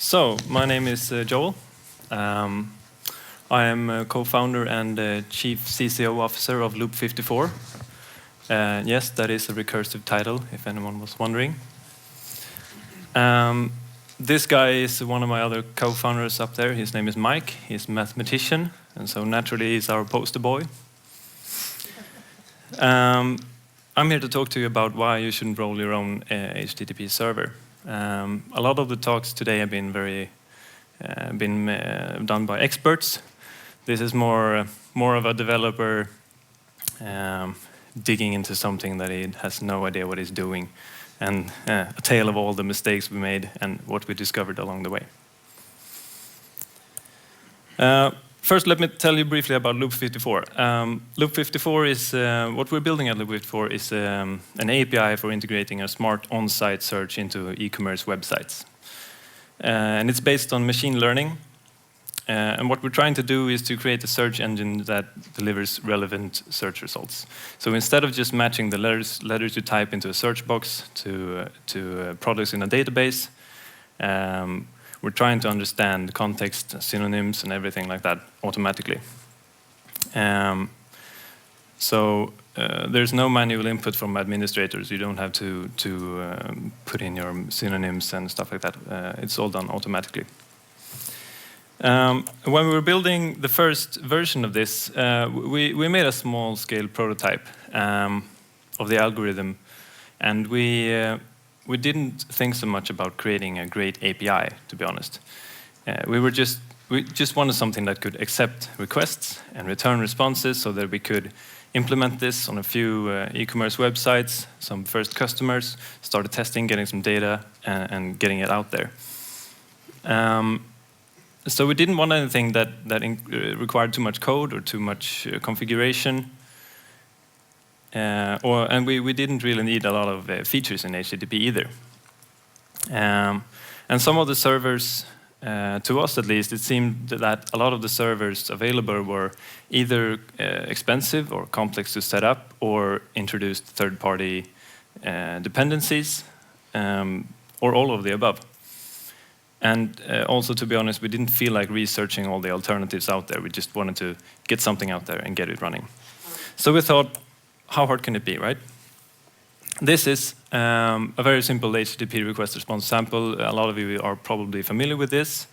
So, my name is Joel. I am a co-founder and chief CCO officer of Loop54. Yes, that is a recursive title, if anyone was wondering. This guy is one of my other co-founders up there. His name is Mike. He's a mathematician, and so naturally he's our poster boy. I'm here to talk to you about why you shouldn't roll your own HTTP server. A lot of the talks today have been done by experts. This is more of a developer digging into something that he has no idea what he's doing, and a tale of all the mistakes we made and what we discovered along the way. First, let me tell you briefly about Loop54. Loop54 is what we're building at Loop54 is an API for integrating a smart on-site search into e-commerce websites, and it's based on machine learning. And what we're trying to do is to create a search engine that delivers relevant search results. So instead of just matching the letters you type into a search box to products in a database, we're trying to understand context, synonyms, and everything like that automatically. There's no manual input from administrators. You don't have to put in your synonyms and stuff like that. It's all done automatically. When we were building the first version of this, we made a small-scale prototype of the algorithm, and we didn't think so much about creating a great API, to be honest. We just wanted something that could accept requests and return responses so that we could implement this on a few e-commerce websites, some first customers, started testing, getting some data, and getting it out there. So we didn't want anything that required too much code or too much configuration. And we didn't really need a lot of features in HTTP either. And some of the servers, to us at least, it seemed that a lot of the servers available were either expensive or complex to set up, or introduced third-party dependencies, or all of the above. And also, to be honest, we didn't feel like researching all the alternatives out there. We just wanted to get something out there and get it running. So we thought, how hard can it be, right? This is a very simple HTTP request response sample. A lot of you are probably familiar with this.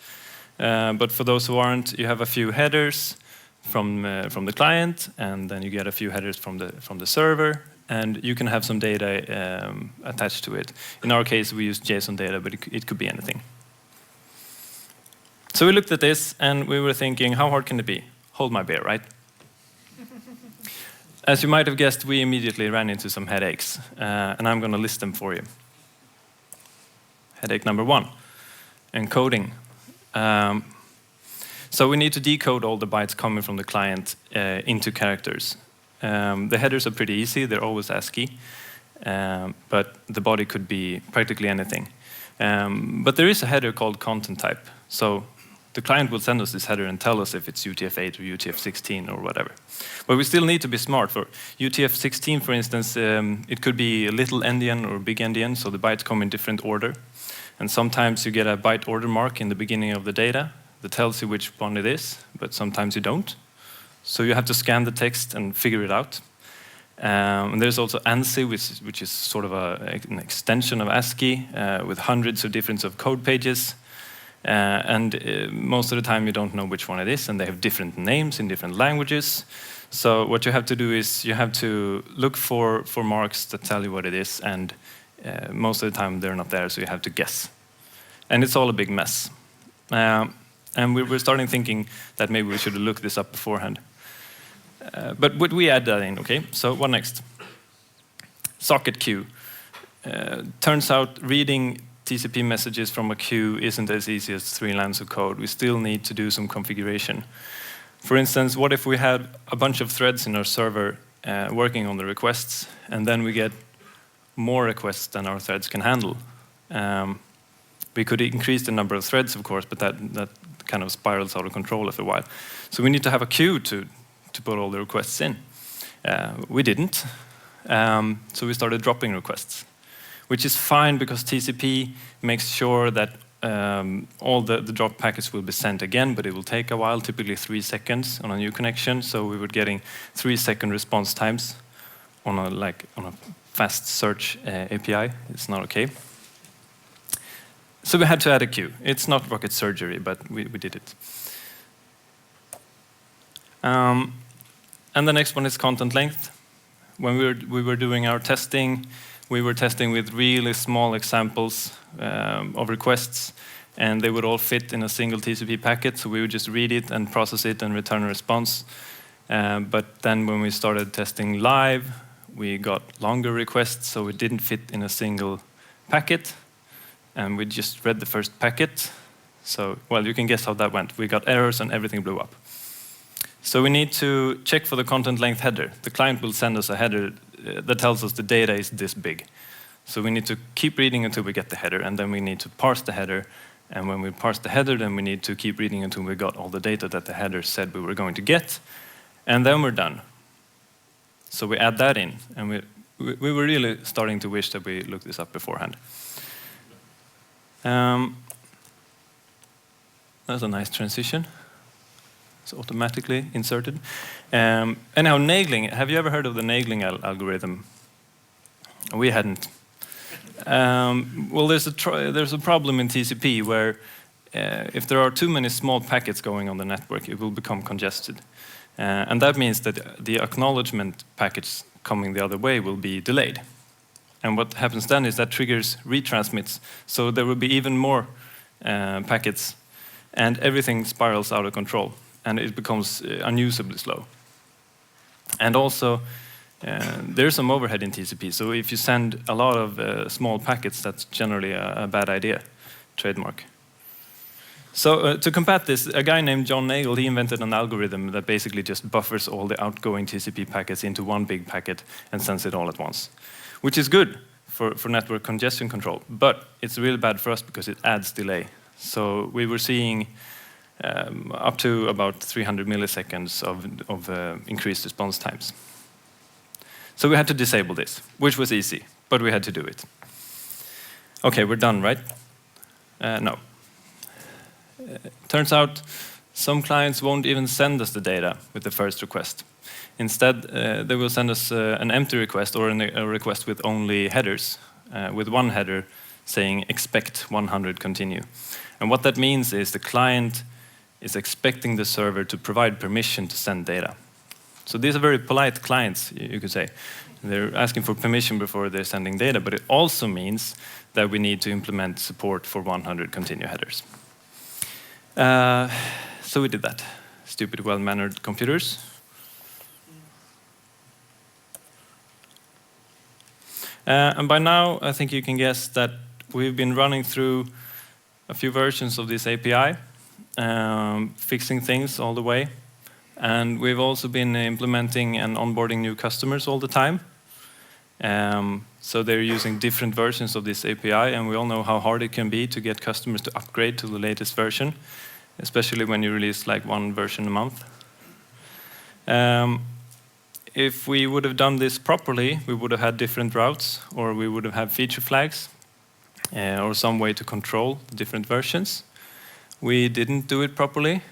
But for those who aren't, you have a few headers from the client, and then you get a few headers from the server, and you can have some data attached to it. In our case, we use JSON data, but it could be anything. So we looked at this, and we were thinking, how hard can it be? Hold my beer, right? As you might have guessed, we immediately ran into some headaches, and I'm going to list them for you. Headache number 1, encoding. So we need to decode all the bytes coming from the client into characters. The headers are pretty easy. They're always ASCII, but the body could be practically anything. But there is a header called content type. So the client will send us this header and tell us if it's UTF-8 or UTF-16 or whatever. But we still need to be smart. For UTF-16, for instance, it could be a little endian or a big endian, so the bytes come in different order. And sometimes you get a byte order mark in the beginning of the data that tells you which one it is, but sometimes you don't. So you have to scan the text and figure it out. And there's also ANSI, which is sort of an extension of ASCII with hundreds of different code pages. Most of the time you don't know which one it is, and they have different names in different languages. So what you have to do is you have to look for marks that tell you what it is, and most of the time they're not there, so you have to guess. And it's all a big mess. And we were starting thinking that maybe we should have looked this up beforehand. But would we add that in? Okay, so what next? Socket queue. Turns out reading TCP messages from a queue isn't as easy as 3 lines of code. We still need to do some configuration. For instance, what if we had a bunch of threads in our server working on the requests, and then we get more requests than our threads can handle? We could increase the number of threads, of course, but that kind of spirals out of control after a while. So we need to have a queue to put all the requests in. We didn't, so we started dropping requests, which is fine because TCP makes sure that all the dropped packets will be sent again, but it will take a while, typically 3 seconds on a new connection. So we were getting 3-second response times on a fast search API. It's not okay. So we had to add a queue. It's not rocket surgery, but we did it. And the next one is content length. When we were doing our testing, we were testing with really small examples of requests, and they would all fit in a single TCP packet, so we would just read it and process it and return a response. But then when we started testing live, we got longer requests, so it didn't fit in a single packet, and we just read the first packet. So, well, you can guess how that went. We got errors and everything blew up. So we need to check for the content length header. The client will send us a header that tells us the data is this big. So we need to keep reading until we get the header, and then we need to parse the header. And when we parse the header, then we need to keep reading until we got all the data that the header said we were going to get. And then we're done. So we add that in, and we were really starting to wish that we looked this up beforehand. That's a nice transition. It's automatically inserted. Anyhow, nagling. Have you ever heard of the nagling algorithm? We hadn't. Well, there's a problem in TCP where if there are too many small packets going on the network, it will become congested. And that means that the acknowledgement packets coming the other way will be delayed. And what happens then is that triggers retransmits. So there will be even more packets, and everything spirals out of control, and it becomes unusably slow. And also, there's some overhead in TCP. So if you send a lot of small packets, that's generally a bad idea. Trademark. So to combat this, a guy named John Nagel, he invented an algorithm that basically just buffers all the outgoing TCP packets into one big packet and sends it all at once, which is good for network congestion control. But it's really bad for us because it adds delay. So we were seeing up to about 300 milliseconds of increased response times. So we had to disable this, which was easy, but we had to do it. Okay, we're done, right? No. Turns out some clients won't even send us the data with the first request. Instead, they will send us an empty request or a request with only headers, with one header saying expect 100 continue. And what that means is the client is expecting the server to provide permission to send data. So these are very polite clients, you could say. They're asking for permission before they're sending data, but it also means that we need to implement support for 100 continue headers. So we did that. Stupid, well-mannered computers. And by now, I think you can guess that we've been running through a few versions of this API, fixing things all the way. And we've also been implementing and onboarding new customers all the time. So they're using different versions of this API, and we all know how hard it can be to get customers to upgrade to the latest version, especially when you release like one version a month. If we would have done this properly, we would have had different routes, or we would have had feature flags, or some way to control different versions. We didn't do it properly.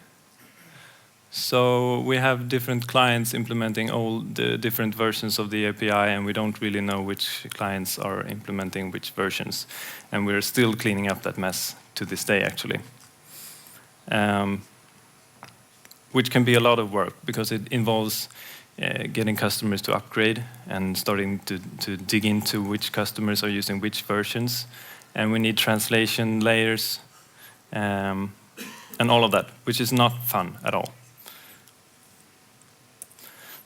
So we have different clients implementing all the different versions of the API, and we don't really know which clients are implementing which versions. And we're still cleaning up that mess to this day, actually. Which can be a lot of work, because it involves getting customers to upgrade and starting to dig into which customers are using which versions. And we need translation layers and all of that, which is not fun at all.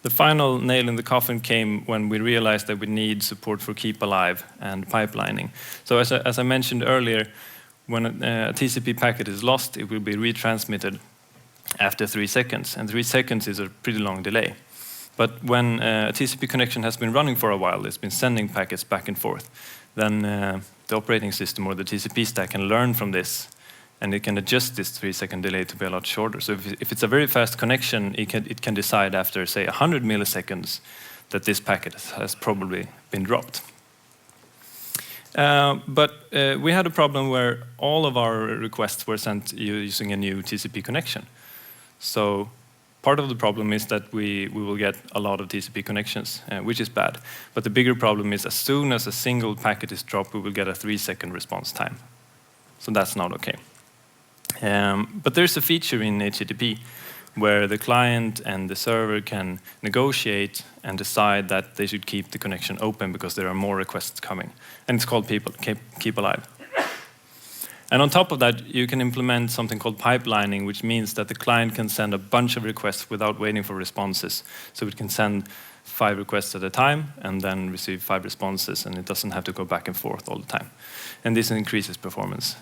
The final nail in the coffin came when we realized that we need support for keep alive and pipelining. So as I mentioned earlier, when a TCP packet is lost, it will be retransmitted after 3 seconds. And 3 seconds is a pretty long delay. But when a TCP connection has been running for a while, it's been sending packets back and forth, then the operating system or the TCP stack can learn from this, and it can adjust this 3-second delay to be a lot shorter. So if it's a very fast connection, it can decide after, say, 100 milliseconds that this packet has probably been dropped. But we had a problem where all of our requests were sent using a new TCP connection. So part of the problem is that we will get a lot of TCP connections, which is bad. But the bigger problem is as soon as a single packet is dropped, we will get a 3-second response time. So that's not okay. But there's a feature in HTTP where the client and the server can negotiate and decide that they should keep the connection open because there are more requests coming. And it's called keep alive. And on top of that, you can implement something called pipelining, which means that the client can send a bunch of requests without waiting for responses. So it can send 5 requests at a time and then receive 5 responses, and it doesn't have to go back and forth all the time. And this increases performance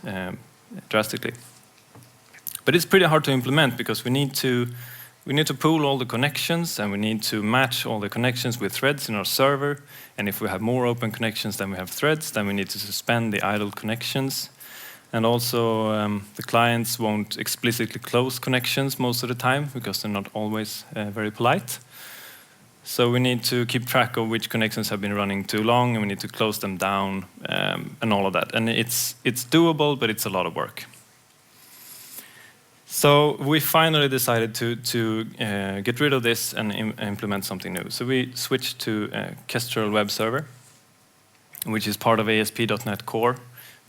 drastically. But it's pretty hard to implement because we need to pool all the connections, and we need to match all the connections with threads in our server. And if we have more open connections than we have threads, then we need to suspend the idle connections. And also, the clients won't explicitly close connections most of the time because they're not always very polite. So we need to keep track of which connections have been running too long, and we need to close them down, and all of that. And it's doable, but it's a lot of work. So we finally decided to get rid of this and implement something new. So we switched to Kestrel Web Server, which is part of ASP.NET Core,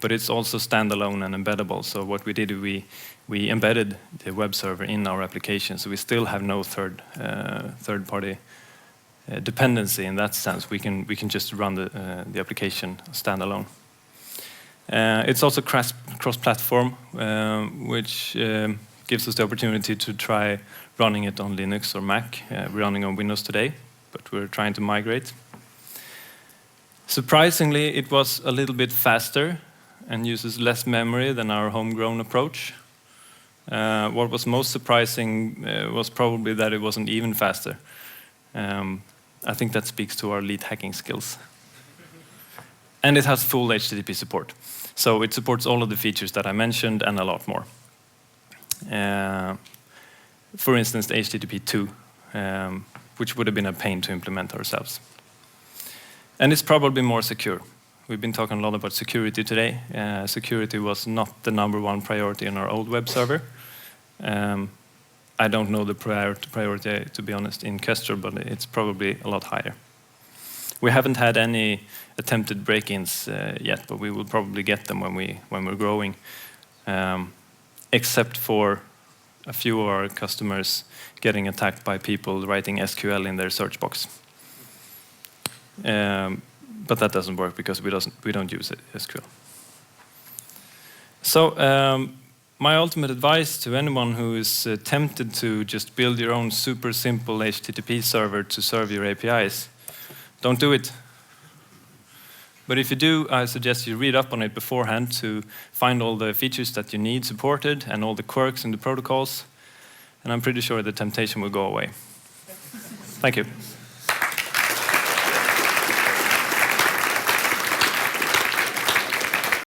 but it's also standalone and embeddable. So what we did, we embedded the web server in our application, so we still have no third-party dependency in that sense. We can just run the application standalone. It's also cross-platform, which gives us the opportunity to try running it on Linux or Mac. We're running on Windows today, but we're trying to migrate. Surprisingly, it was a little bit faster and uses less memory than our homegrown approach. What was most surprising was probably that it wasn't even faster. I think that speaks to our lead hacking skills. And it has full HTTP support. So it supports all of the features that I mentioned and a lot more. For instance, the HTTP 2, which would have been a pain to implement ourselves. And it's probably more secure. We've been talking a lot about security today. Security was not the #1 priority in our old web server. I don't know the priority, to be honest, in Kestrel, but it's probably a lot higher. We haven't had any attempted break-ins yet, but we will probably get them when we're growing, except for a few of our customers getting attacked by people writing SQL in their search box. But that doesn't work because we don't use SQL. So my ultimate advice to anyone who is tempted to just build your own super simple HTTP server to serve your APIs, don't do it. But if you do, I suggest you read up on it beforehand to find all the features that you need supported and all the quirks in the protocols. And I'm pretty sure the temptation will go away. Thank you.